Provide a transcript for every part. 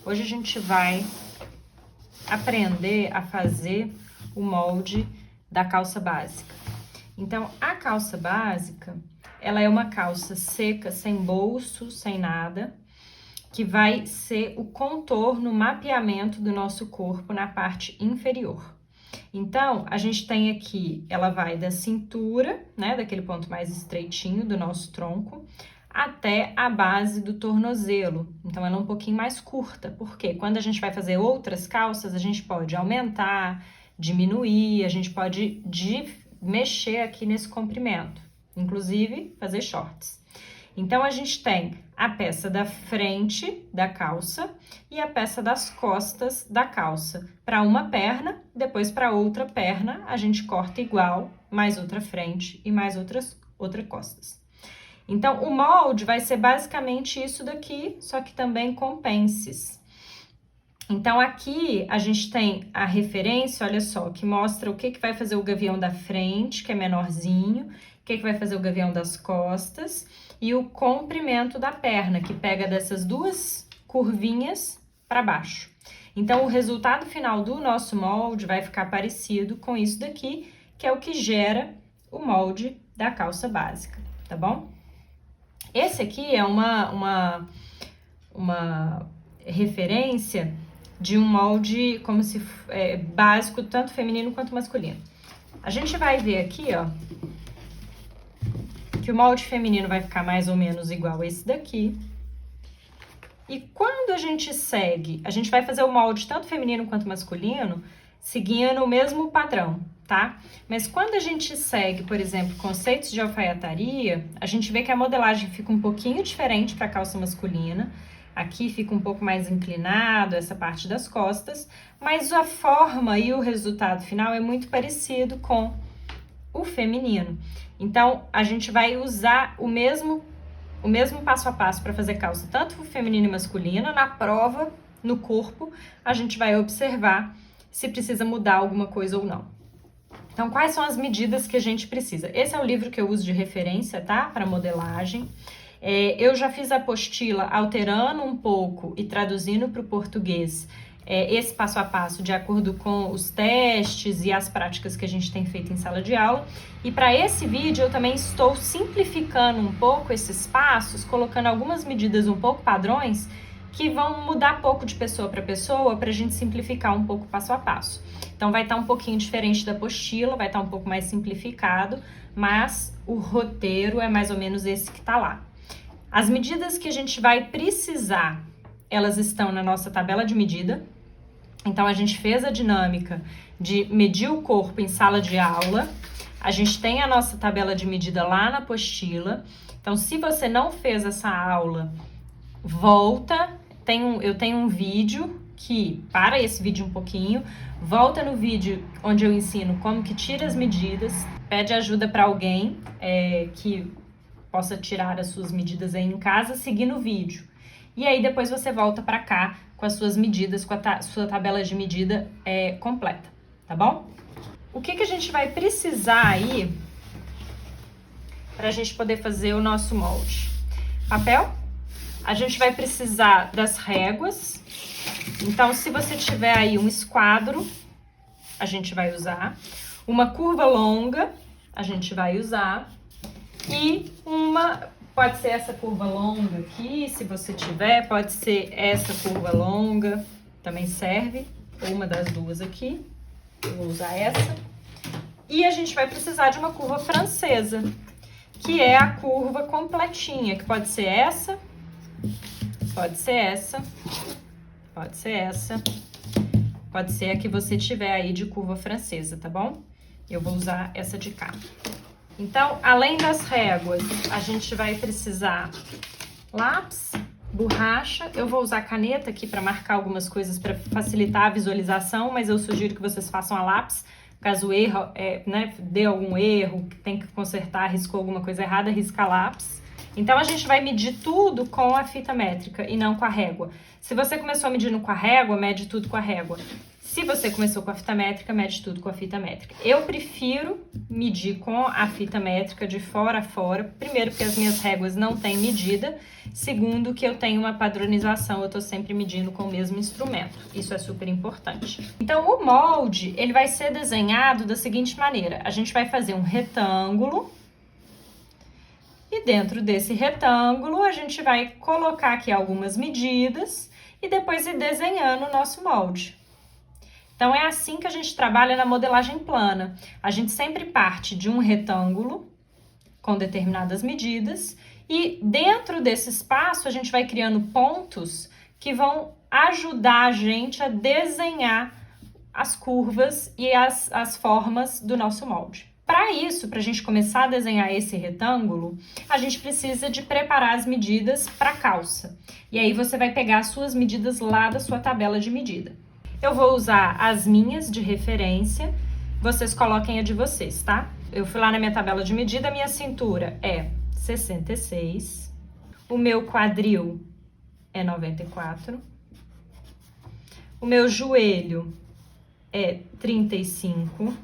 Hoje a gente vai aprender a fazer o molde da calça básica. Então, a calça básica, ela é uma calça seca, sem bolso, sem nada, que vai ser o contorno, o mapeamento do nosso corpo na parte inferior. Então, a gente tem aqui, ela vai da cintura, né, daquele ponto mais estreitinho do nosso tronco, até a base do tornozelo. Então, ela é um pouquinho mais curta, porque quando a gente vai fazer outras calças, a gente pode aumentar, diminuir, a gente pode mexer aqui nesse comprimento, inclusive fazer shorts. Então, a gente tem a peça da frente da calça e a peça das costas da calça. Para uma perna, depois para outra perna, a gente corta igual, mais outra frente e mais outra costas. Então, o molde vai ser basicamente isso daqui, só que também com pences. Então, aqui a gente tem a referência, olha só, que mostra o que vai fazer o gavião da frente, que é menorzinho, o que vai fazer o gavião das costas e o comprimento da perna, que pega dessas duas curvinhas para baixo. Então, o resultado final do nosso molde vai ficar parecido com isso daqui, que é o que gera o molde da calça básica, tá bom? Esse aqui é uma referência de um molde como se básico, tanto feminino quanto masculino. A gente vai ver aqui, ó, que o molde feminino vai ficar mais ou menos igual a esse daqui. E quando a gente segue, a gente vai fazer o molde tanto feminino quanto masculino, seguindo o mesmo padrão, tá? Mas quando a gente segue, por exemplo, conceitos de alfaiataria, a gente vê que a modelagem fica um pouquinho diferente para a calça masculina. Aqui fica um pouco mais inclinado, essa parte das costas, mas a forma e o resultado final é muito parecido com o feminino. Então, a gente vai usar o mesmo passo a passo para fazer calça, tanto feminina e masculina. Na prova, no corpo, a gente vai observar se precisa mudar alguma coisa ou não. Então, quais são as medidas que a gente precisa? Esse é o livro que eu uso de referência, tá? Para modelagem. Eu já fiz a apostila alterando um pouco e traduzindo para o português esse passo a passo de acordo com os testes e as práticas que a gente tem feito em sala de aula. E para esse vídeo eu também estou simplificando um pouco esses passos, colocando algumas medidas um pouco padrões que vão mudar pouco de pessoa para pessoa para a gente simplificar um pouco passo a passo. Então vai estar um pouquinho diferente da apostila, vai estar um pouco mais simplificado, mas o roteiro é mais ou menos esse que está lá. As medidas que a gente vai precisar, elas estão na nossa tabela de medida. Então, a gente fez a dinâmica de medir o corpo em sala de aula. A gente tem a nossa tabela de medida lá na apostila. Então, se você não fez essa aula, volta. Eu tenho um vídeo que, para esse vídeo um pouquinho, volta no vídeo onde eu ensino como que tira as medidas. Pede ajuda para alguém que possa tirar as suas medidas aí em casa, seguindo o vídeo. E aí, depois você volta para cá com as suas medidas, com a sua tabela de medida completa, tá bom? O que a gente vai precisar aí para a gente poder fazer o nosso molde? Papel. A gente vai precisar das réguas. Então, se você tiver aí um esquadro, a gente vai usar. Uma curva longa, a gente vai usar. E pode ser essa curva longa aqui, se você tiver, pode ser essa curva longa, também serve, ou uma das duas aqui, eu vou usar essa. E a gente vai precisar de uma curva francesa, que é a curva completinha, que pode ser essa, pode ser essa, pode ser essa, pode ser a que você tiver aí de curva francesa, tá bom? Eu vou usar essa de cá. Então, além das réguas, a gente vai precisar lápis, borracha. Eu vou usar caneta aqui para marcar algumas coisas para facilitar a visualização, mas eu sugiro que vocês façam a lápis. Caso erro, dê algum erro, tem que consertar, riscou alguma coisa errada, risca lápis. Então, a gente vai medir tudo com a fita métrica e não com a régua. Se você começou medindo com a régua, mede tudo com a régua. Se você começou com a fita métrica, mede tudo com a fita métrica. Eu prefiro medir com a fita métrica de fora a fora. Primeiro, porque as minhas réguas não têm medida. Segundo, que eu tenho uma padronização, eu tô sempre medindo com o mesmo instrumento. Isso é super importante. Então, o molde, ele vai ser desenhado da seguinte maneira. A gente vai fazer um retângulo. E dentro desse retângulo, a gente vai colocar aqui algumas medidas e depois ir desenhando o nosso molde. Então, é assim que a gente trabalha na modelagem plana. A gente sempre parte de um retângulo com determinadas medidas e dentro desse espaço a gente vai criando pontos que vão ajudar a gente a desenhar as curvas e as formas do nosso molde. Para isso, para a gente começar a desenhar esse retângulo, a gente precisa de preparar as medidas para a calça. E aí você vai pegar as suas medidas lá da sua tabela de medida. Eu vou usar as minhas de referência, vocês coloquem a de vocês, tá? Eu fui lá na minha tabela de medida, a minha cintura é 66, o meu quadril é 94, o meu joelho é 35.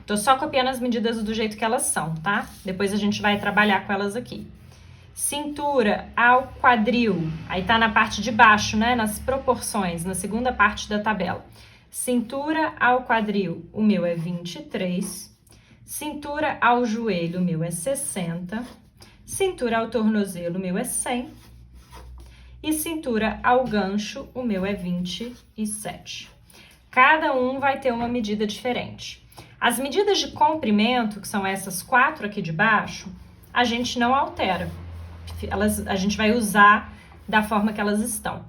Tô só copiando as medidas do jeito que elas são, tá? Depois a gente vai trabalhar com elas aqui. Cintura ao quadril, aí tá na parte de baixo, né? Nas proporções, na segunda parte da tabela. Cintura ao quadril, o meu é 23. Cintura ao joelho, o meu é 60. Cintura ao tornozelo, o meu é 100. E cintura ao gancho, o meu é 27. Cada um vai ter uma medida diferente. As medidas de comprimento, que são essas 4 aqui de baixo, a gente não altera. A gente vai usar da forma que elas estão.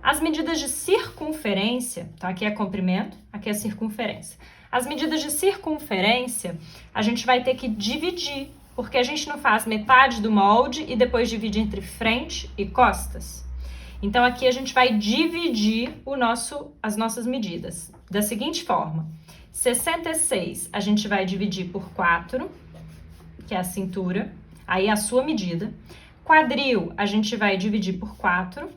As medidas de circunferência, então aqui é comprimento, aqui é circunferência. As medidas de circunferência, a gente vai ter que dividir, porque a gente não faz metade do molde e depois divide entre frente e costas. Então aqui a gente vai dividir as nossas medidas da seguinte forma. 66 a gente vai dividir por 4, que é a cintura, aí é a sua medida. Quadril, a gente vai dividir por 4.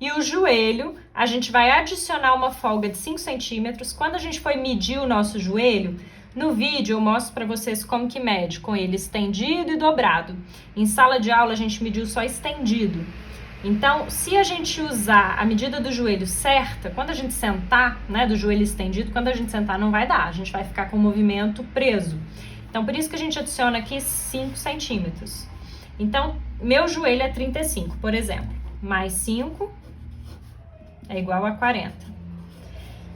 E o joelho, a gente vai adicionar uma folga de 5 centímetros. Quando a gente for medir o nosso joelho, no vídeo eu mostro para vocês como que mede, com ele estendido e dobrado. Em sala de aula a gente mediu só estendido. Então, se a gente usar a medida do joelho certa, quando a gente sentar, né, do joelho estendido, quando a gente sentar não vai dar, a gente vai ficar com o movimento preso. Então, por isso que a gente adiciona aqui 5 centímetros. Então, meu joelho é 35, por exemplo. Mais 5 é igual a 40.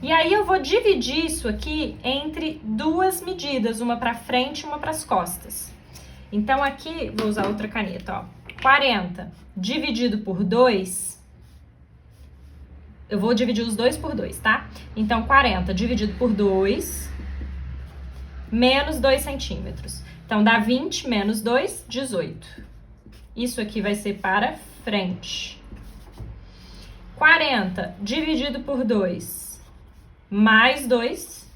E aí, eu vou dividir isso aqui entre duas medidas, uma para frente e uma para as costas. Então, aqui, vou usar outra caneta, ó. 40 dividido por 2, eu vou dividir os dois por 2, tá? Então, 40 dividido por 2, menos 2 centímetros. Então, dá 20 menos 2, 18. Isso aqui vai ser para frente. 40 dividido por 2, mais 2.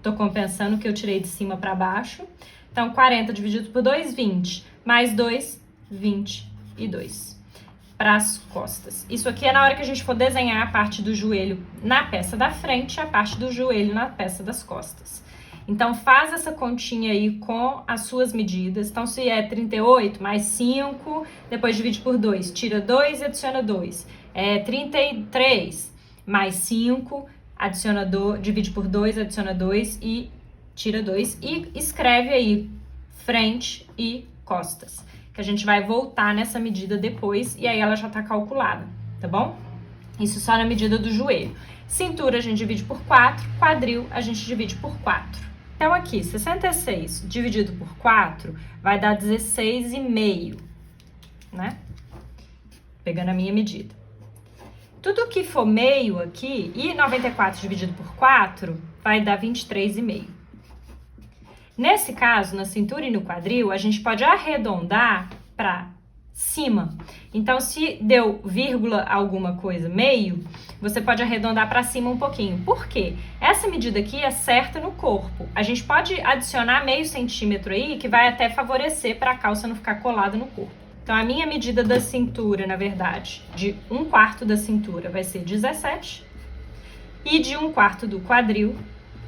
Tô compensando que eu tirei de cima para baixo. Então, 40 dividido por 2, 20. Mais 2, 22. Para as costas. Isso aqui é na hora que a gente for desenhar a parte do joelho na peça da frente e a parte do joelho na peça das costas. Então, faz essa continha aí com as suas medidas. Então, se é 38 mais 5, depois divide por 2, tira 2 e adiciona 2. É 33 mais 5, divide por 2, adiciona 2 e tira 2. E escreve aí frente e costas, que a gente vai voltar nessa medida depois e aí ela já tá calculada, tá bom? Isso só na medida do joelho. Cintura a gente divide por 4, quadril a gente divide por 4. Então aqui, 66 dividido por 4 vai dar 16,5, né? Pegando a minha medida. Tudo que for meio aqui, e 94 dividido por 4 vai dar 23,5. Nesse caso, na cintura e no quadril, a gente pode arredondar para cima. Então, se deu vírgula alguma coisa, meio, você pode arredondar para cima um pouquinho. Por quê? Essa medida aqui é certa no corpo. A gente pode adicionar meio centímetro aí, que vai até favorecer para a calça não ficar colada no corpo. Então, a minha medida da cintura, na verdade, de 1/4 da cintura vai ser 17. E de 1/4 do quadril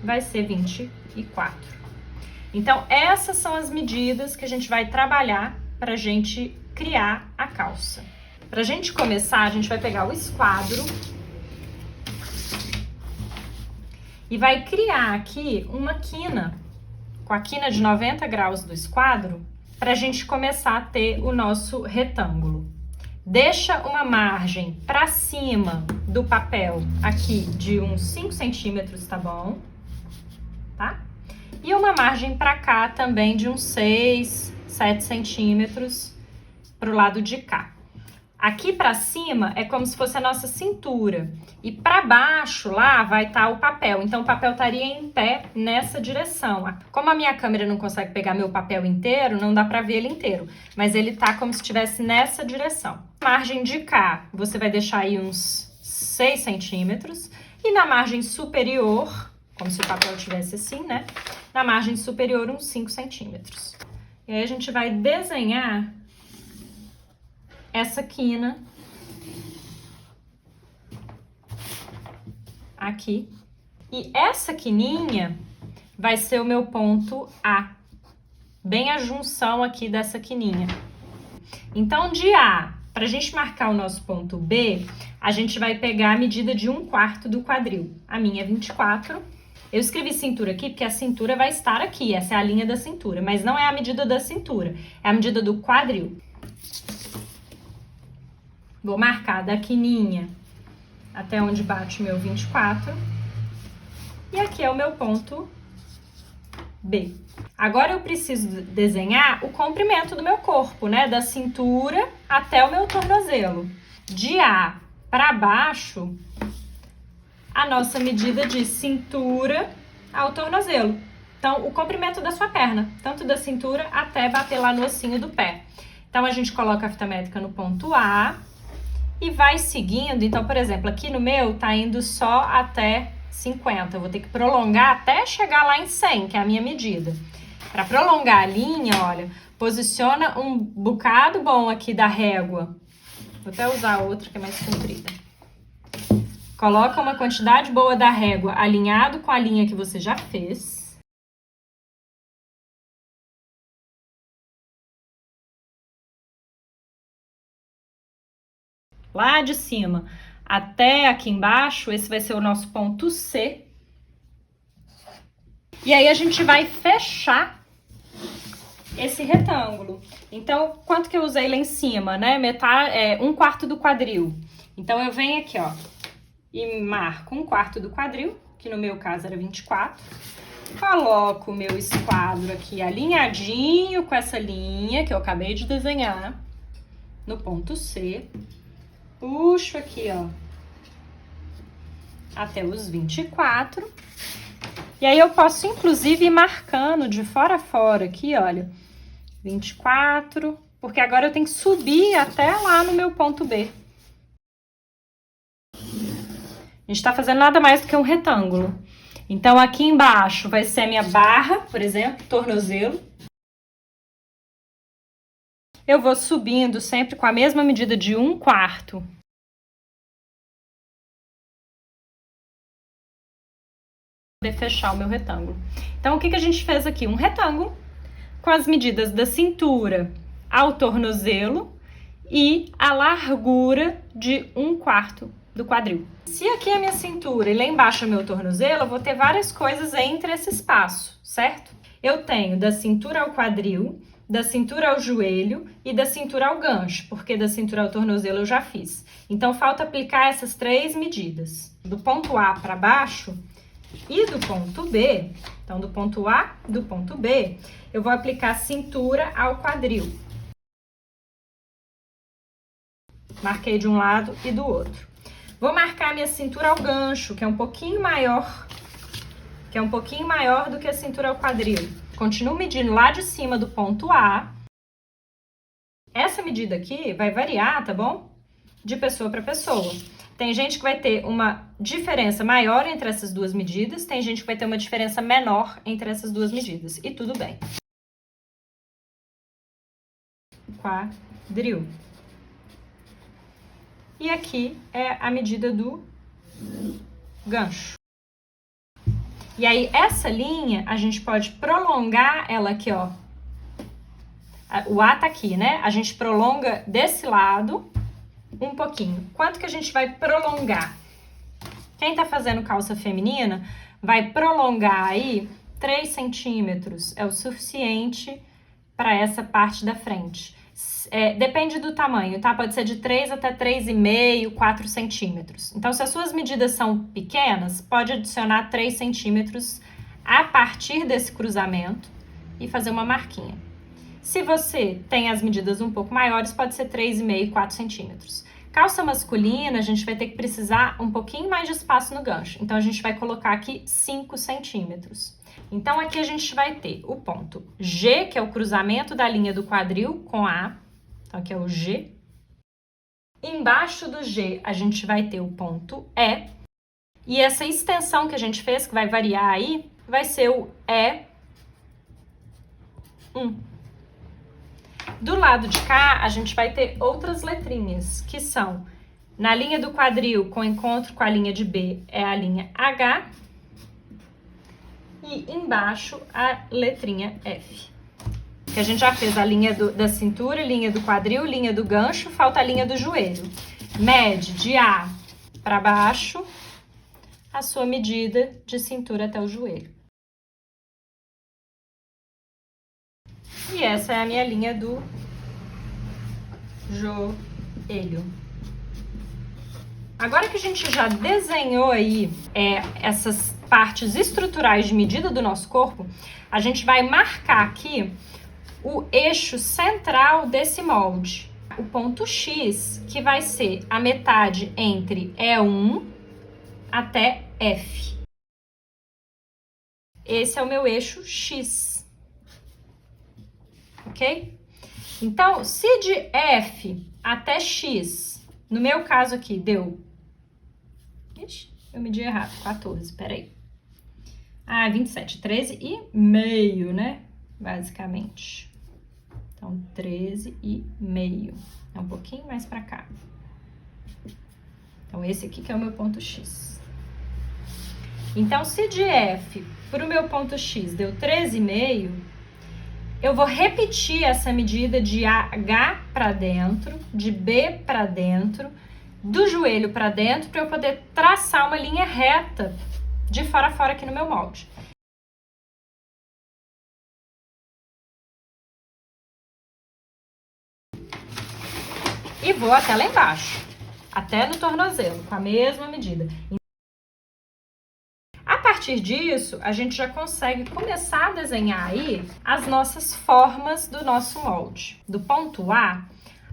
vai ser 24. Então, essas são as medidas que a gente vai trabalhar para a gente criar a calça. Para a gente começar, a gente vai pegar o esquadro e vai criar aqui uma quina, com a quina de 90 graus do esquadro, para a gente começar a ter o nosso retângulo. Deixa uma margem para cima do papel aqui de uns 5 centímetros, tá bom? Tá? E uma margem para cá também de uns 6, 7 centímetros pro lado de cá. Aqui para cima é como se fosse a nossa cintura e para baixo lá vai estar o papel. Então o papel estaria em pé nessa direção. Como a minha câmera não consegue pegar meu papel inteiro, não dá para ver ele inteiro, mas ele tá como se estivesse nessa direção. Margem de cá, você vai deixar aí uns 6 centímetros e na margem superior, como se o papel tivesse assim, né? Na margem superior uns 5 centímetros. E aí a gente vai desenhar essa quina aqui. E essa quininha vai ser o meu ponto A, bem a junção aqui dessa quininha. Então, de A, para a gente marcar o nosso ponto B, a gente vai pegar a medida de 1/4 do quadril. A minha é 24. Eu escrevi cintura aqui porque a cintura vai estar aqui, essa é a linha da cintura, mas não é a medida da cintura, é a medida do quadril. Vou marcar da quininha até onde bate o meu 24. E aqui é o meu ponto B. Agora eu preciso desenhar o comprimento do meu corpo, né? Da cintura até o meu tornozelo. De A para baixo, a nossa medida de cintura ao tornozelo. Então, o comprimento da sua perna, tanto da cintura até bater lá no ossinho do pé. Então, a gente coloca a fita métrica no ponto A e vai seguindo. Então, por exemplo, aqui no meu tá indo só até 50. Eu vou ter que prolongar até chegar lá em 100, que é a minha medida. Para prolongar a linha, olha, posiciona um bocado bom aqui da régua. Vou até usar outra que é mais comprida. Coloca uma quantidade boa da régua alinhado com a linha que você já fez. Lá de cima até aqui embaixo, esse vai ser o nosso ponto C. E aí a gente vai fechar esse retângulo. Então, quanto que eu usei lá em cima, né? 1/4 do quadril. Então, eu venho aqui, ó, e marco 1/4 do quadril, que no meu caso era 24. Coloco o meu esquadro aqui alinhadinho com essa linha que eu acabei de desenhar no ponto C. Puxo aqui, ó, até os 24. E aí eu posso, inclusive, ir marcando de fora a fora aqui, olha, 24, porque agora eu tenho que subir até lá no meu ponto B. A gente tá fazendo nada mais do que um retângulo. Então, aqui embaixo vai ser a minha barra, por exemplo, tornozelo. Eu vou subindo sempre com a mesma medida de 1/4. Para fechar o meu retângulo. Então, o que a gente fez aqui? Um retângulo com as medidas da cintura ao tornozelo e a largura de 1/4 do quadril. Se aqui é a minha cintura e lá embaixo é o meu tornozelo, eu vou ter várias coisas entre esse espaço, certo? Eu tenho da cintura ao quadril, da cintura ao joelho e da cintura ao gancho, porque da cintura ao tornozelo eu já fiz. Então, falta aplicar essas 3 medidas. Do ponto A para baixo e do ponto B, então do ponto A, do ponto B, eu vou aplicar cintura ao quadril. Marquei de um lado e do outro. Vou marcar minha cintura ao gancho, que é um pouquinho maior, do que a cintura ao quadril. Continuo medindo lá de cima do ponto A. Essa medida aqui vai variar, tá bom? De pessoa para pessoa. Tem gente que vai ter uma diferença maior entre essas duas medidas, tem gente que vai ter uma diferença menor entre essas duas medidas. E tudo bem. 4. drill. E aqui é a medida do gancho. E aí, essa linha, a gente pode prolongar ela aqui, ó. O A tá aqui, né? A gente prolonga desse lado um pouquinho. Quanto que a gente vai prolongar? Quem tá fazendo calça feminina vai prolongar aí 3 centímetros. É o suficiente para essa parte da frente. Depende do tamanho, tá? Pode ser de 3 até 3,5, 4 centímetros. Então, se as suas medidas são pequenas, pode adicionar 3 centímetros a partir desse cruzamento e fazer uma marquinha. Se você tem as medidas um pouco maiores, pode ser 3,5, 4 centímetros. Calça masculina, a gente vai ter que precisar um pouquinho mais de espaço no gancho. Então, a gente vai colocar aqui 5 centímetros. Então, aqui a gente vai ter o ponto G, que é o cruzamento da linha do quadril com A. Então, aqui é o G. Embaixo do G, a gente vai ter o ponto E. E essa extensão que a gente fez, que vai variar aí, vai ser o E1. Do lado de cá, a gente vai ter outras letrinhas, que são, na linha do quadril, com encontro com a linha de B, é a linha H. E embaixo, a letrinha F. Que a gente já fez a linha da cintura, linha do quadril, linha do gancho, falta a linha do joelho. Mede de A para baixo a sua medida de cintura até o joelho. E essa é a minha linha do joelho. Agora que a gente já desenhou aí essas partes estruturais de medida do nosso corpo, a gente vai marcar aqui o eixo central desse molde, o ponto X, que vai ser a metade entre E1 até F. Esse é o meu eixo X. Ok? Então, se de F até X, no meu caso aqui, deu... Ixi, eu medi errado, 14, peraí. 27, 13,5, né? Basicamente. Então, 13,5. É um pouquinho mais pra cá. Então, esse aqui que é o meu ponto X. Então, se de F pro meu ponto X deu 13,5, eu vou repetir essa medida de H pra dentro, de B pra dentro, do joelho pra dentro, para eu poder traçar uma linha reta de fora a fora aqui no meu molde. E vou até lá embaixo, até no tornozelo, com a mesma medida. A partir disso, a gente já consegue começar a desenhar aí as nossas formas do nosso molde. Do ponto A,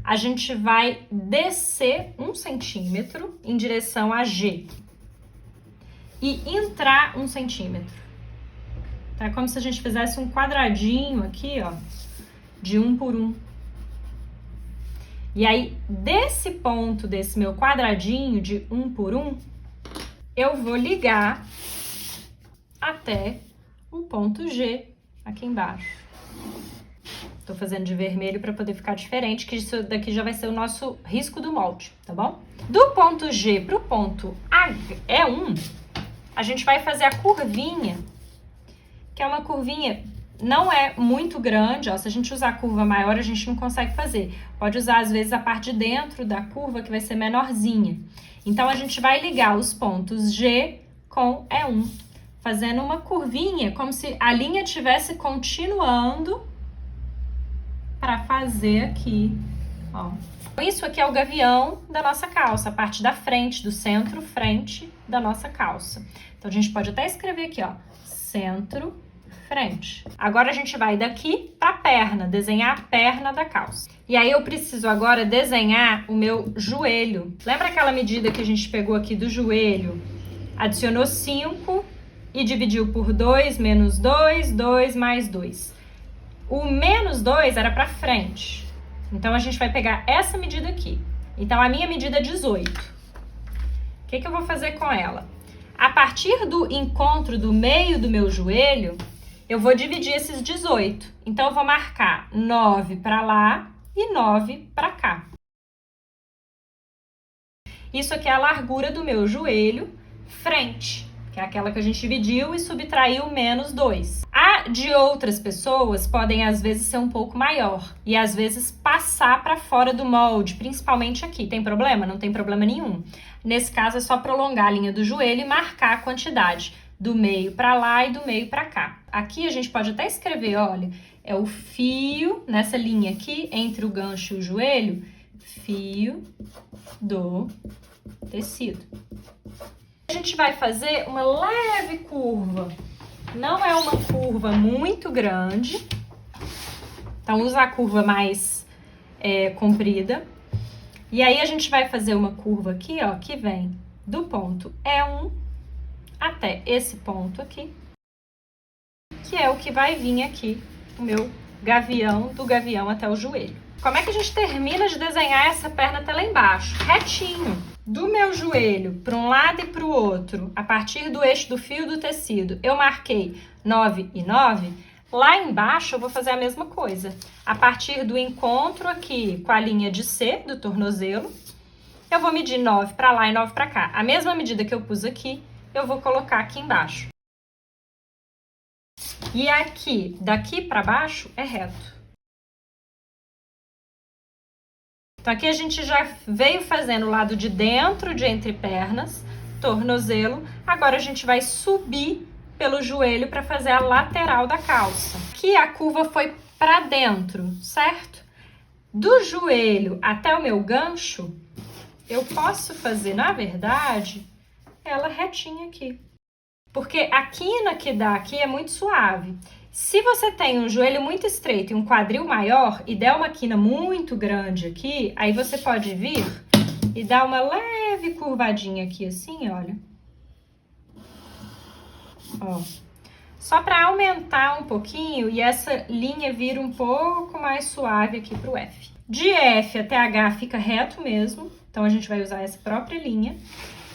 a gente vai descer 1 centímetro em direção a G e entrar 1 centímetro. Tá? É como se a gente fizesse um quadradinho aqui, ó, de 1 por 1. E aí, desse ponto, desse meu quadradinho de 1 por 1, eu vou ligar até o ponto G aqui embaixo. Tô fazendo de vermelho para poder ficar diferente, que isso daqui já vai ser o nosso risco do molde, tá bom? Do ponto G pro ponto E1, a gente vai fazer a curvinha, que é uma curvinha, não é muito grande, ó. Se a gente usar a curva maior, a gente não consegue fazer. Pode usar, às vezes, a parte de dentro da curva, que vai ser menorzinha. Então, a gente vai ligar os pontos G com E1, fazendo uma curvinha, como se a linha estivesse continuando para fazer aqui, ó. Isso aqui é o gavião da nossa calça, a parte da frente, do centro, frente da nossa calça. Então, a gente pode até escrever aqui, ó, centro, frente. Agora, a gente vai daqui para a perna, desenhar a perna da calça. E aí, eu preciso agora desenhar o meu joelho. Lembra aquela medida que a gente pegou aqui do joelho? Adicionou 5 e dividiu por 2, menos 2, 2 mais 2. O menos 2 era para frente. Então, a gente vai pegar essa medida aqui. Então, a minha medida é 18. O que eu vou fazer com ela? A partir do encontro do meio do meu joelho, eu vou dividir esses 18. Então, eu vou marcar 9 para lá e 9 para cá. Isso aqui é a largura do meu joelho frente, que é aquela que a gente dividiu e subtraiu menos 2. A de outras pessoas podem, às vezes, ser um pouco maior e, às vezes, passar para fora do molde, principalmente aqui. Tem problema? Não tem problema nenhum. Nesse caso, é só prolongar a linha do joelho e marcar a quantidade do meio para lá e do meio para cá. Aqui a gente pode até escrever, olha, é o fio, nessa linha aqui, entre o gancho e o joelho, fio do tecido. A gente vai fazer uma leve curva, não é uma curva muito grande, então usa a curva mais comprida. E aí a gente vai fazer uma curva aqui, ó, que vem do ponto E1 até esse ponto aqui, que é o que vai vir aqui, o meu gavião, do gavião até o joelho. Como é que a gente termina de desenhar essa perna até lá embaixo? Retinho. Do meu joelho para um lado e para o outro, a partir do eixo do fio do tecido, eu marquei 9 e 9. Lá embaixo eu vou fazer a mesma coisa. A partir do encontro aqui com a linha de C do tornozelo, eu vou medir 9 para lá e 9 para cá. A mesma medida que eu pus aqui, eu vou colocar aqui embaixo. E aqui, daqui para baixo, é reto. Então, aqui a gente já veio fazendo o lado de dentro de entrepernas, tornozelo. Agora, a gente vai subir pelo joelho para fazer a lateral da calça. Aqui a curva foi para dentro, certo? Do joelho até o meu gancho, eu posso fazer, na verdade, ela retinha aqui. Porque a quina que dá aqui é muito suave. Se você tem um joelho muito estreito e um quadril maior e der uma quina muito grande aqui, aí você pode vir e dar uma leve curvadinha aqui assim, olha. Ó. Só para aumentar um pouquinho e essa linha vir um pouco mais suave aqui pro F. De F até H fica reto mesmo, então a gente vai usar essa própria linha.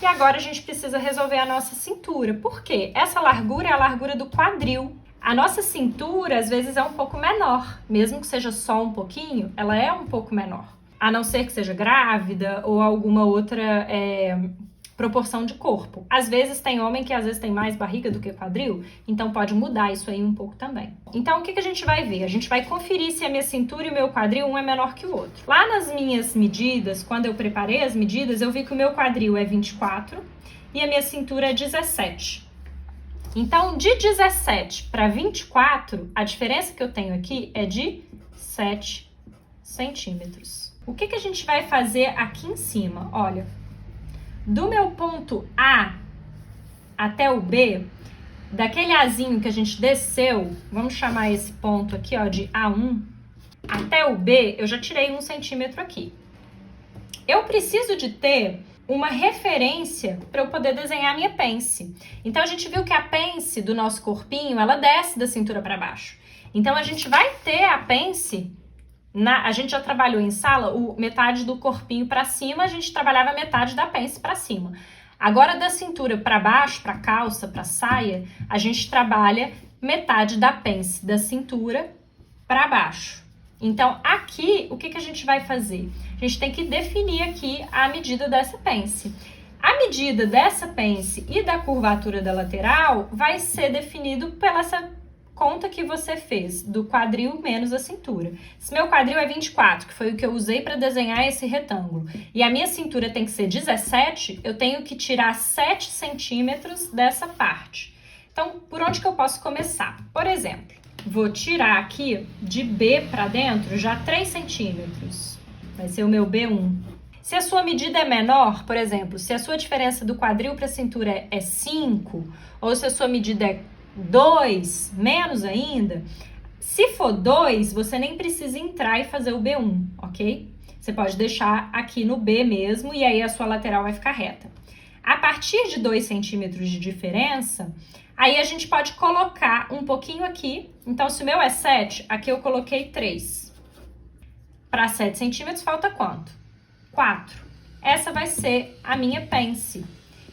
E agora a gente precisa resolver a nossa cintura. Por quê? Essa largura é a largura do quadril. A nossa cintura, às vezes, é um pouco menor. Mesmo que seja só um pouquinho, ela é um pouco menor. A não ser que seja grávida ou alguma outra proporção de corpo. Às vezes tem homem que às vezes tem mais barriga do que quadril, então pode mudar isso aí um pouco também. Então, o que a gente vai ver? A gente vai conferir se a minha cintura e o meu quadril, um é menor que o outro. Lá nas minhas medidas, quando eu preparei as medidas, eu vi que o meu quadril é 24 e a minha cintura é 17. Então, de 17 para 24, a diferença que eu tenho aqui é de 7 centímetros. O que a gente vai fazer aqui em cima? Olha, do meu ponto A até o B, daquele Azinho que a gente desceu, vamos chamar esse ponto aqui, ó, de A1, até o B, eu já tirei 1 centímetro aqui. Eu preciso de ter uma referência para eu poder desenhar a minha pence. Então, a gente viu que a pence do nosso corpinho, ela desce da cintura para baixo. Então, a gente vai ter a pence, a gente já trabalhou em sala, metade do corpinho para cima, a gente trabalhava metade da pence para cima. Agora, da cintura para baixo, para calça, para saia, a gente trabalha metade da pence da cintura para baixo. Então, aqui, o que a gente vai fazer? A gente tem que definir aqui a medida dessa pence. A medida dessa pence e da curvatura da lateral vai ser definido pela essa conta que você fez, do quadril menos a cintura. Se meu quadril é 24, que foi o que eu usei para desenhar esse retângulo, e a minha cintura tem que ser 17, eu tenho que tirar 7 centímetros dessa parte. Então, por onde que eu posso começar? Por exemplo, vou tirar aqui de B para dentro já 3 centímetros. Vai ser o meu B1. Se a sua medida é menor, por exemplo, se a sua diferença do quadril para a cintura é 5, ou se a sua medida é 2, menos ainda, se for 2, você nem precisa entrar e fazer o B1, ok? Você pode deixar aqui no B mesmo e aí a sua lateral vai ficar reta. A partir de 2 centímetros de diferença, aí a gente pode colocar um pouquinho aqui. Então, se o meu é 7, aqui eu coloquei 3. Para 7 centímetros, falta quanto? 4. Essa vai ser a minha pence.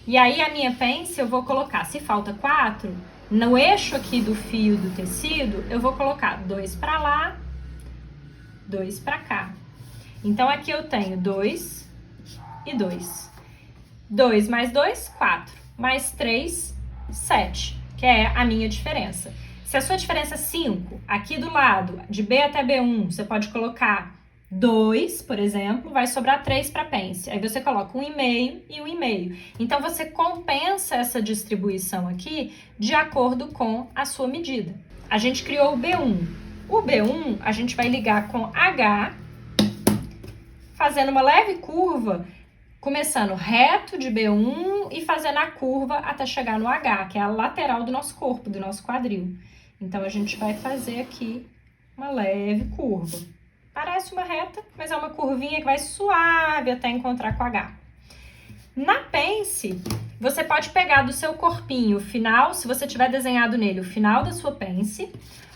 E aí, a minha pence eu vou colocar, se falta 4, no eixo aqui do fio do tecido, eu vou colocar 2 para lá, 2 para cá. Então, aqui eu tenho 2 e 2. 2 mais 2, 4. Mais 3, 7, que é a minha diferença. Se a sua diferença é 5, aqui do lado, de B até B1, você pode colocar 2, por exemplo, vai sobrar 3 para pence. Aí você coloca 1,5 e 1,5. Então, você compensa essa distribuição aqui de acordo com a sua medida. A gente criou o B1. O B1, a gente vai ligar com H, fazendo uma leve curva, começando reto de B1 e fazendo a curva até chegar no H, que é a lateral do nosso corpo, do nosso quadril. Então, a gente vai fazer aqui uma leve curva. Parece uma reta, mas é uma curvinha que vai suave até encontrar com H. Na pence, você pode pegar do seu corpinho o final, se você tiver desenhado nele o final da sua pence,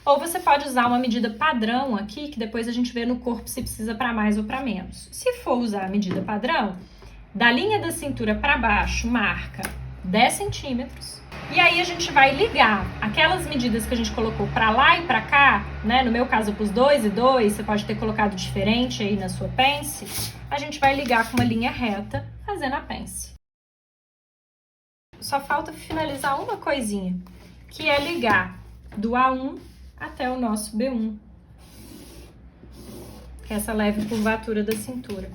ou você pode usar uma medida padrão aqui, que depois a gente vê no corpo se precisa para mais ou para menos. Se for usar a medida padrão, da linha da cintura para baixo, marca 10 centímetros. E aí a gente vai ligar aquelas medidas que a gente colocou para lá e para cá, né? No meu caso eu pus 2 e 2, você pode ter colocado diferente aí na sua pence. A gente vai ligar com uma linha reta, fazendo a pence. Só falta finalizar uma coisinha, que é ligar do A1 até o nosso B1, que é essa leve curvatura da cintura.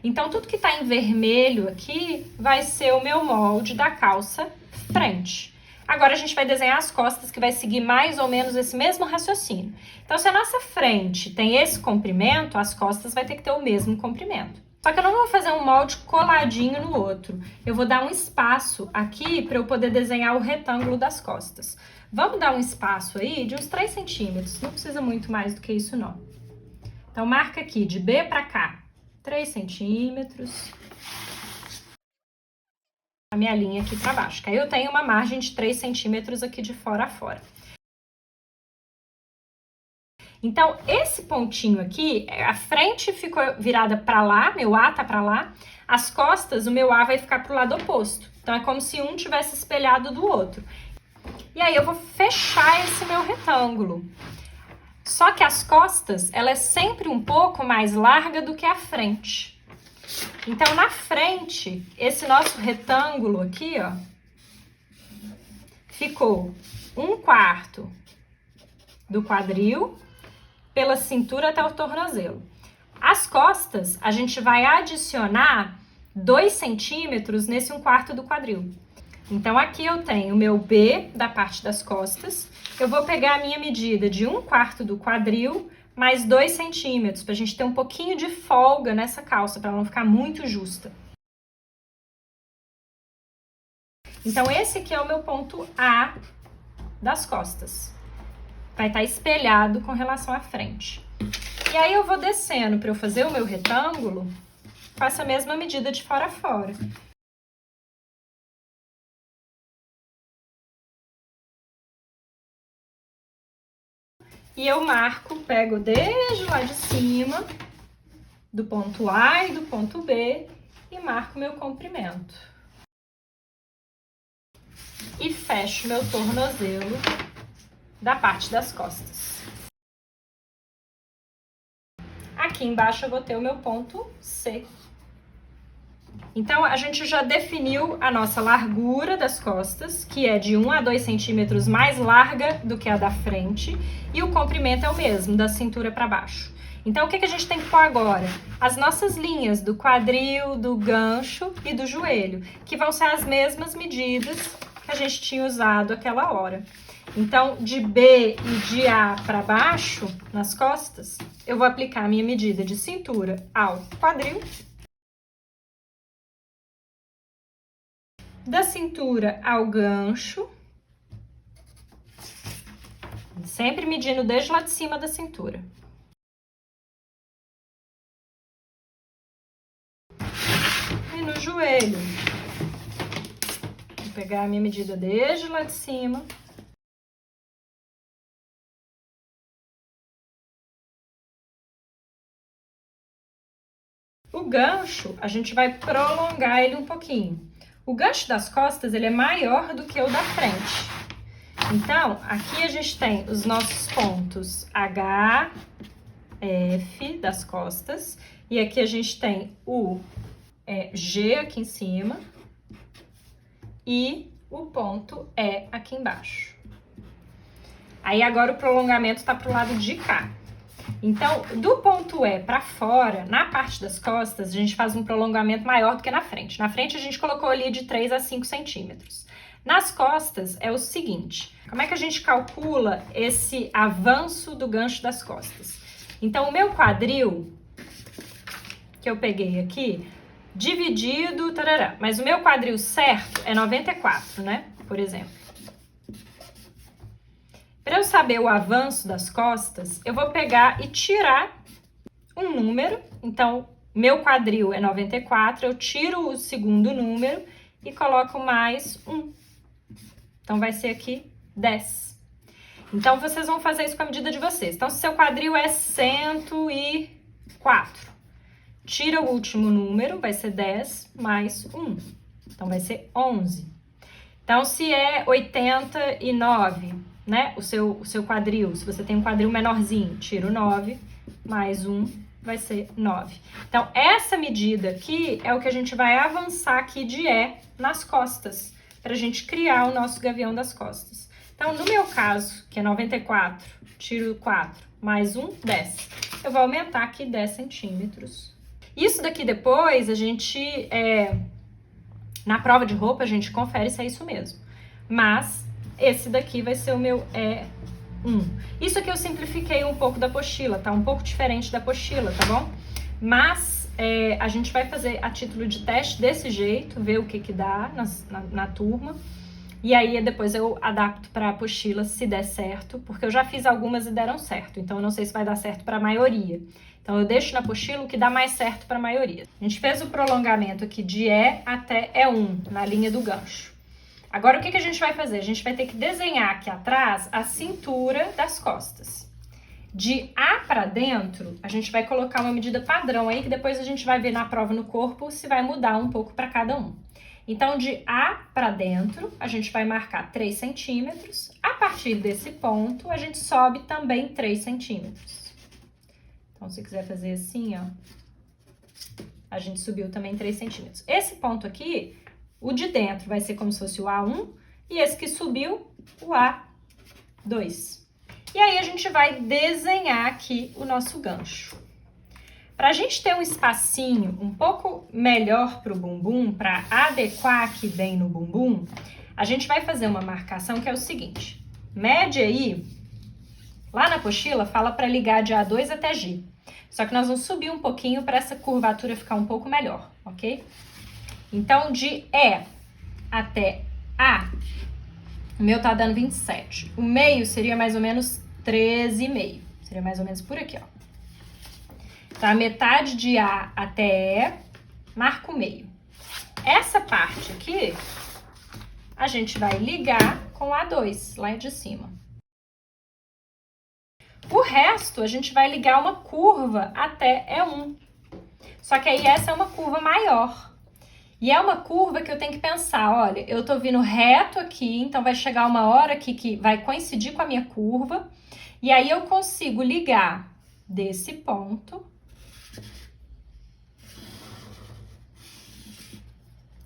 Então, tudo que tá em vermelho aqui vai ser o meu molde da calça frente. Agora, a gente vai desenhar as costas, que vai seguir mais ou menos esse mesmo raciocínio. Então, se a nossa frente tem esse comprimento, as costas vai ter que ter o mesmo comprimento. Só que eu não vou fazer um molde coladinho no outro. Eu vou dar um espaço aqui para eu poder desenhar o retângulo das costas. Vamos dar um espaço aí de uns 3 centímetros. Não precisa muito mais do que isso, não. Então, marca aqui de B para cá, 3 centímetros. A minha linha aqui para baixo, que aí eu tenho uma margem de 3 centímetros aqui de fora a fora. Então, esse pontinho aqui, a frente ficou virada para lá, meu A tá para lá, as costas, o meu A vai ficar pro lado oposto. Então, é como se um tivesse espelhado do outro. E aí, eu vou fechar esse meu retângulo. Só que as costas, ela é sempre um pouco mais larga do que a frente. Então, na frente, esse nosso retângulo aqui, ó, ficou 1/4 do quadril pela cintura até o tornozelo. As costas, a gente vai adicionar 2 centímetros nesse 1/4 do quadril. Então, aqui eu tenho o meu B da parte das costas. Eu vou pegar a minha medida de 1/4 do quadril mais 2 centímetros, para a gente ter um pouquinho de folga nessa calça, para ela não ficar muito justa. Então, esse aqui é o meu ponto A das costas. Vai estar espelhado com relação à frente. E aí, eu vou descendo para eu fazer o meu retângulo com essa mesma medida de fora a fora. E eu marco, pego desde lá de cima, do ponto A e do ponto B, e marco meu comprimento. E fecho meu tornozelo da parte das costas. Aqui embaixo eu vou ter o meu ponto C. Então, a gente já definiu a nossa largura das costas, que é de 1 a 2 centímetros mais larga do que a da frente, e o comprimento é o mesmo, da cintura para baixo. Então, o que a gente tem que pôr agora? As nossas linhas do quadril, do gancho e do joelho, que vão ser as mesmas medidas que a gente tinha usado aquela hora. Então, de B e de A para baixo, nas costas, eu vou aplicar a minha medida de cintura ao quadril, da cintura ao gancho, sempre medindo desde lá de cima da cintura. E no joelho, vou pegar a minha medida desde lá de cima. O gancho, a gente vai prolongar ele um pouquinho. O gancho das costas, ele é maior do que o da frente. Então, aqui a gente tem os nossos pontos H, F das costas. E aqui a gente tem o G aqui em cima e o ponto E aqui embaixo. Aí agora o prolongamento está para o lado de cá. Então, do ponto E para fora, na parte das costas, a gente faz um prolongamento maior do que na frente. Na frente a gente colocou ali de 3 a 5 centímetros. Nas costas é o seguinte, como é que a gente calcula esse avanço do gancho das costas? Então, o meu quadril, que eu peguei aqui, dividido, tarará, mas o meu quadril certo é 94, né? Por exemplo. Para eu saber o avanço das costas, eu vou pegar e tirar um número. Então, meu quadril é 94, eu tiro o segundo número e coloco mais 1. Então, vai ser aqui 10. Então, vocês vão fazer isso com a medida de vocês. Então, se seu quadril é 104, tira o último número, vai ser 10 mais 1. Então, vai ser 11. Então, se é 89, né? O seu quadril, se você tem um quadril menorzinho, tira o 9, mais 1 vai ser 9. Então, essa medida aqui é o que a gente vai avançar aqui de E nas costas, pra gente criar o nosso gavião das costas. Então, no meu caso, que é 94, tiro 4, mais 1, 10. Eu vou aumentar aqui 10 centímetros. Isso daqui depois, a gente, na prova de roupa, a gente confere se é isso mesmo. Mas esse daqui vai ser o meu E1. Isso aqui eu simplifiquei um pouco da apostila, tá? Um pouco diferente da apostila, tá bom? Mas a gente vai fazer a título de teste desse jeito, ver o que dá na turma. E aí depois eu adapto para a apostila se der certo, porque eu já fiz algumas e deram certo. Então eu não sei se vai dar certo para a maioria. Então eu deixo na apostila o que dá mais certo para a maioria. A gente fez o prolongamento aqui de E até E1, na linha do gancho. Agora, o que a gente vai fazer? A gente vai ter que desenhar aqui atrás a cintura das costas. De A para dentro, a gente vai colocar uma medida padrão aí, que depois a gente vai ver na prova no corpo se vai mudar um pouco para cada um. Então, de A para dentro, a gente vai marcar 3 centímetros. A partir desse ponto, a gente sobe também 3 centímetros. Então, se quiser fazer assim, ó, a gente subiu também 3 centímetros. Esse ponto aqui, o de dentro vai ser como se fosse o A1 e esse que subiu, o A2. E aí, a gente vai desenhar aqui o nosso gancho. Para a gente ter um espacinho um pouco melhor para o bumbum, para adequar aqui bem no bumbum, a gente vai fazer uma marcação que é o seguinte. Mede aí, lá na apostila fala para ligar de A2 até G. Só que nós vamos subir um pouquinho para essa curvatura ficar um pouco melhor, ok? Então, de E até A, o meu tá dando 27. O meio seria mais ou menos 13,5. Seria mais ou menos por aqui, ó. Tá? Metade de A até E, marca o meio. Essa parte aqui, a gente vai ligar com A2, lá de cima. O resto, a gente vai ligar uma curva até E1. Só que aí essa é uma curva maior. E é uma curva que eu tenho que pensar, olha, eu tô vindo reto aqui, então vai chegar uma hora aqui que vai coincidir com a minha curva. E aí eu consigo ligar desse ponto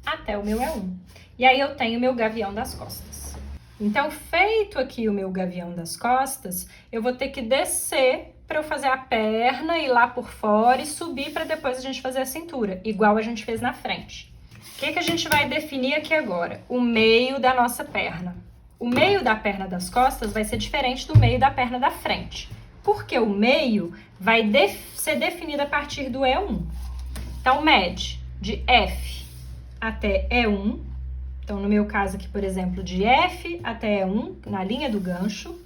até o meu E1. E aí eu tenho o meu gavião das costas. Então, feito aqui o meu gavião das costas, eu vou ter que descer para eu fazer a perna, ir lá por fora e subir para depois a gente fazer a cintura, igual a gente fez na frente. O que a gente vai definir aqui agora? O meio da nossa perna. O meio da perna das costas vai ser diferente do meio da perna da frente, porque o meio vai ser definido a partir do E1. Então, mede de F até E1. Então, no meu caso aqui, por exemplo, de F até E1, na linha do gancho,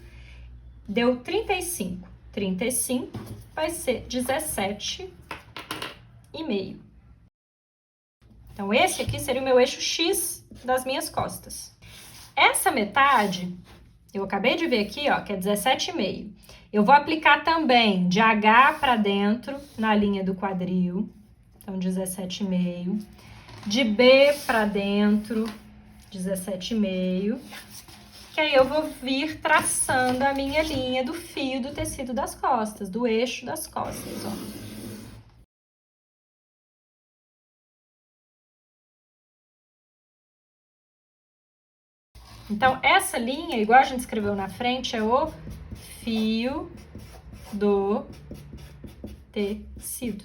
deu 35. 35 vai ser 17,5. Então, esse aqui seria o meu eixo X das minhas costas. Essa metade, eu acabei de ver aqui, ó, que é 17,5. Eu vou aplicar também de H para dentro na linha do quadril. Então, 17,5. De B para dentro, 17,5. que aí eu vou vir traçando a minha linha do fio do tecido das costas, do eixo das costas, ó. Então, essa linha, igual a gente escreveu na frente, é o fio do tecido.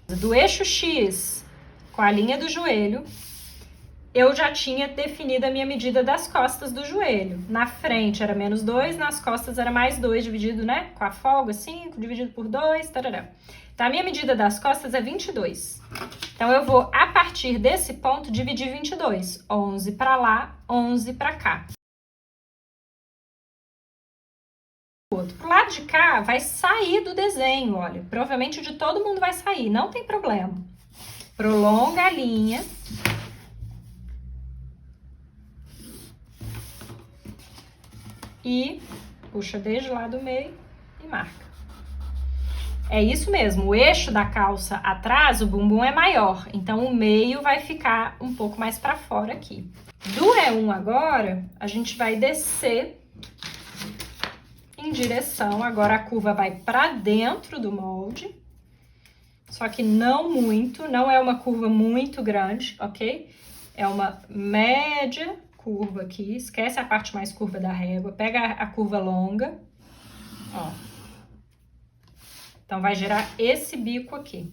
Do eixo X com a linha do joelho, eu já tinha definido a minha medida das costas do joelho. Na frente era -2, nas costas era mais 2, dividido, né? Com a folga, 5, dividido por 2, tarará. Então, a minha medida das costas é 22. Então, eu vou, a partir desse ponto, dividir 22. 11 para lá, 11 para cá. Pro lado de cá, vai sair do desenho, olha. Provavelmente de todo mundo vai sair, não tem problema. Prolonga a linha. E puxa desde lá do meio e marca. É isso mesmo, o eixo da calça atrás, o bumbum é maior, então o meio vai ficar um pouco mais para fora aqui. Do E1 agora, a gente vai descer em direção, agora a curva vai para dentro do molde, só que não muito, não é uma curva muito grande, ok? É uma média curva aqui, esquece a parte mais curva da régua, pega a curva longa, ó. Então, vai gerar esse bico aqui.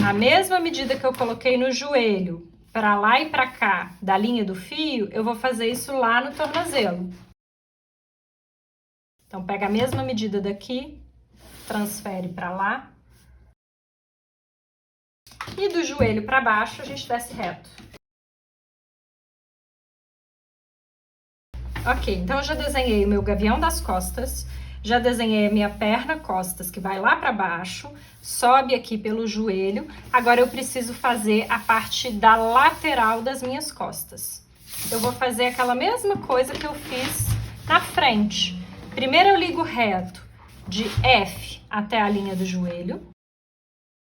A mesma medida que eu coloquei no joelho, para lá e para cá, da linha do fio, eu vou fazer isso lá no tornozelo. Então, pega a mesma medida daqui, transfere para lá. E do joelho para baixo, a gente desce reto. Ok, então eu já desenhei o meu gavião das costas. Já desenhei a minha perna costas, que vai lá para baixo, sobe aqui pelo joelho. Agora eu preciso fazer a parte da lateral das minhas costas. Eu vou fazer aquela mesma coisa que eu fiz na frente. Primeiro eu ligo reto de F até a linha do joelho.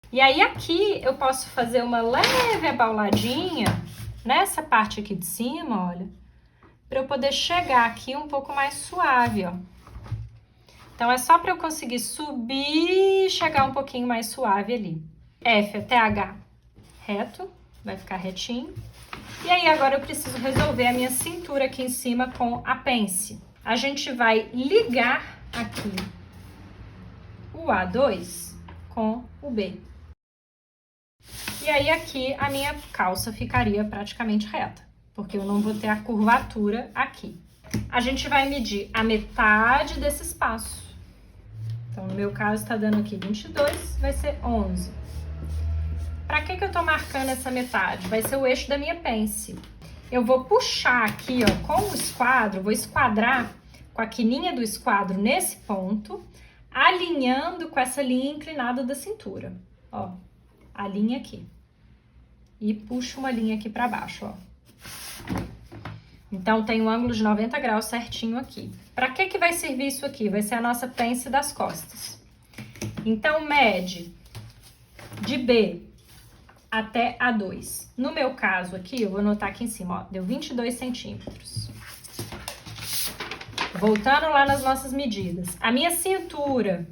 E aí aqui eu posso fazer uma leve abauladinha nessa parte aqui de cima, olha, para eu poder chegar aqui um pouco mais suave, ó. Então, é só para eu conseguir subir e chegar um pouquinho mais suave ali. F até H reto, vai ficar retinho. E aí, agora eu preciso resolver a minha cintura aqui em cima com a pence. A gente vai ligar aqui o A2 com o B. E aí, aqui, a minha calça ficaria praticamente reta, porque eu não vou ter a curvatura aqui. A gente vai medir a metade desse espaço. Então, no meu caso, tá dando aqui 22, vai ser 11. Pra que eu tô marcando essa metade? Vai ser o eixo da minha pence. Eu vou puxar aqui, ó, com o esquadro, vou esquadrar com a quininha do esquadro nesse ponto, alinhando com essa linha inclinada da cintura, ó. A linha aqui. E puxo uma linha aqui pra baixo, ó. Então, tem um ângulo de 90 graus certinho aqui. Para que vai servir isso aqui? Vai ser a nossa pence das costas. Então, mede de B até A2. No meu caso aqui, eu vou anotar aqui em cima, ó, deu 22 centímetros. Voltando lá nas nossas medidas. A minha cintura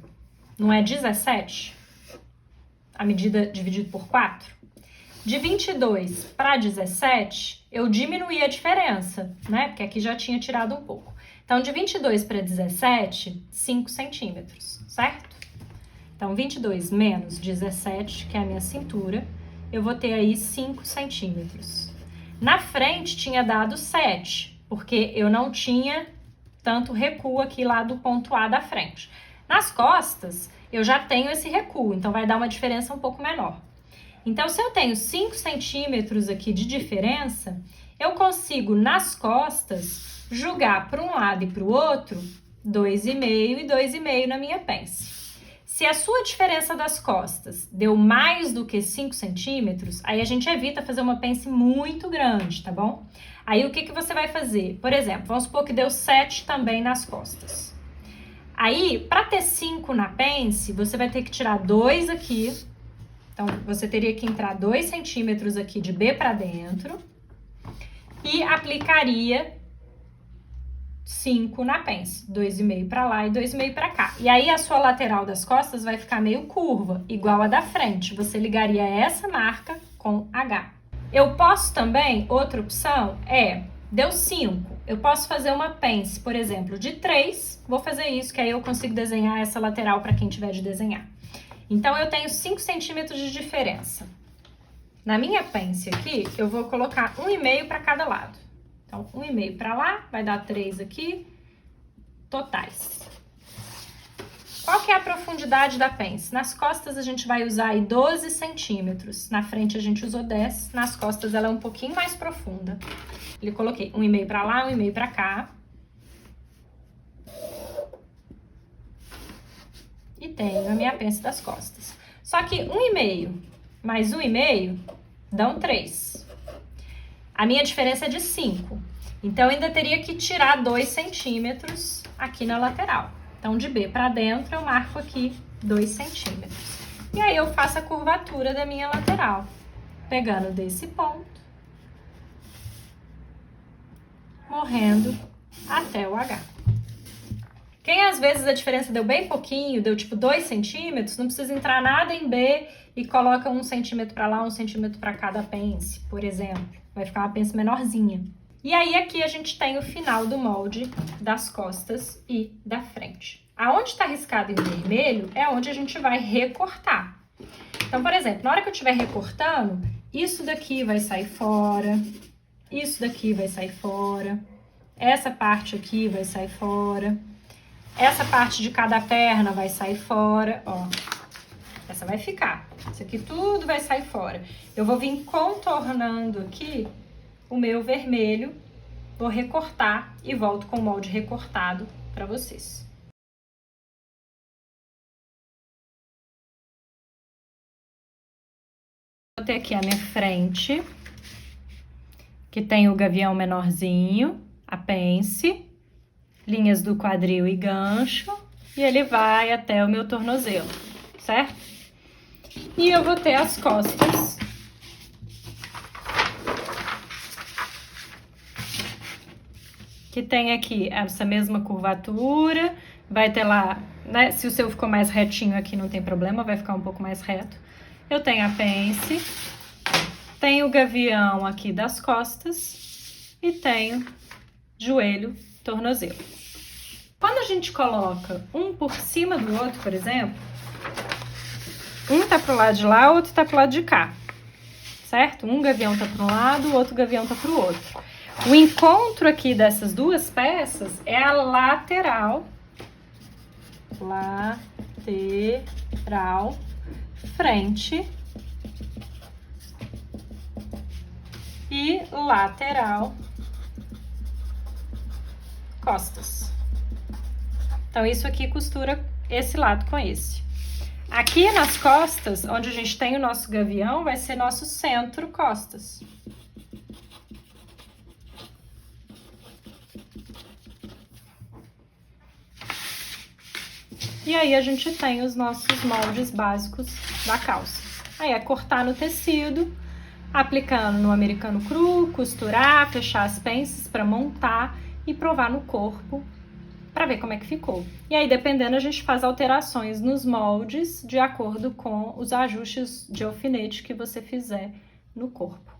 não é 17? A medida dividido por 4? De 22 para 17, eu diminuí a diferença, né? Porque aqui já tinha tirado um pouco. Então, de 22 para 17, 5 centímetros, certo? Então, 22 menos 17, que é a minha cintura, eu vou ter aí 5 centímetros. Na frente, tinha dado 7, porque eu não tinha tanto recuo aqui lá do ponto A da frente. Nas costas, eu já tenho esse recuo, então vai dar uma diferença um pouco menor. Então, se eu tenho 5 centímetros aqui de diferença, eu consigo, nas costas, jogar para um lado e para o outro, 2,5 e 2,5 na minha pence. Se a sua diferença das costas deu mais do que 5 centímetros, aí a gente evita fazer uma pence muito grande, tá bom? Aí, o que você vai fazer? Por exemplo, vamos supor que deu 7 também nas costas. Aí, para ter 5 na pence, você vai ter que tirar 2 aqui. Então, você teria que entrar 2 centímetros aqui de B para dentro e aplicaria 5 na pence, 2,5 para lá e 2,5 para cá. E aí a sua lateral das costas vai ficar meio curva, igual a da frente. Você ligaria essa marca com H. Eu posso também, outra opção deu 5. Eu posso fazer uma pence, por exemplo, de 3. Vou fazer isso, que aí eu consigo desenhar essa lateral para quem tiver de desenhar. Então, eu tenho 5 centímetros de diferença. Na minha pence aqui, eu vou colocar 1,5 para cada lado. Então, 1,5 para lá, vai dar 3 aqui, totais. Qual que é a profundidade da pence? Nas costas a gente vai usar aí 12 centímetros. Na frente a gente usou 10, nas costas ela é um pouquinho mais profunda. Eu coloquei 1,5 para lá, 1,5 para cá. E tenho a minha pence das costas. Só que 1,5 mais 1,5 dão 3. A minha diferença é de 5. Então, eu ainda teria que tirar 2 centímetros aqui na lateral. Então, de B para dentro, eu marco aqui 2 centímetros. E aí, eu faço a curvatura da minha lateral. Pegando desse ponto, morrendo até o H. Quem às vezes a diferença deu bem pouquinho, deu tipo 2 centímetros, não precisa entrar nada em B e coloca 1 centímetro para lá, 1 centímetro para cada pence, por exemplo. Vai ficar uma pence menorzinha. E aí aqui a gente tem o final do molde das costas e da frente. Aonde está riscado em vermelho é onde a gente vai recortar. Então, por exemplo, na hora que eu estiver recortando, isso daqui vai sair fora, isso daqui vai sair fora, essa parte aqui vai sair fora. Essa parte de cada perna vai sair fora, ó. Essa vai ficar. Isso aqui tudo vai sair fora. Eu vou vir contornando aqui o meu vermelho, vou recortar e volto com o molde recortado para vocês. Vou ter aqui a minha frente, que tem o gavião menorzinho, a pence, linhas do quadril e gancho, e ele vai até o meu tornozelo, certo? E eu vou ter as costas, que tem aqui essa mesma curvatura, vai ter lá, né? Se o seu ficou mais retinho aqui, não tem problema, vai ficar um pouco mais reto. Eu tenho a pence, tenho o gavião aqui das costas e tenho joelho, tornozelo. Quando a gente coloca um por cima do outro, por exemplo, um tá pro lado de lá, o outro tá pro lado de cá, certo? Um gavião tá pro lado, o outro gavião tá pro outro. O encontro aqui dessas duas peças é a lateral, frente e lateral, costas. Então, isso aqui costura esse lado com esse. Aqui nas costas, onde a gente tem o nosso gavião, vai ser nosso centro costas. E aí, a gente tem os nossos moldes básicos da calça. Aí, é cortar no tecido, aplicando no americano cru, costurar, fechar as pences para montar e provar no corpo para ver como é que ficou. E aí, dependendo, a gente faz alterações nos moldes de acordo com os ajustes de alfinete que você fizer no corpo.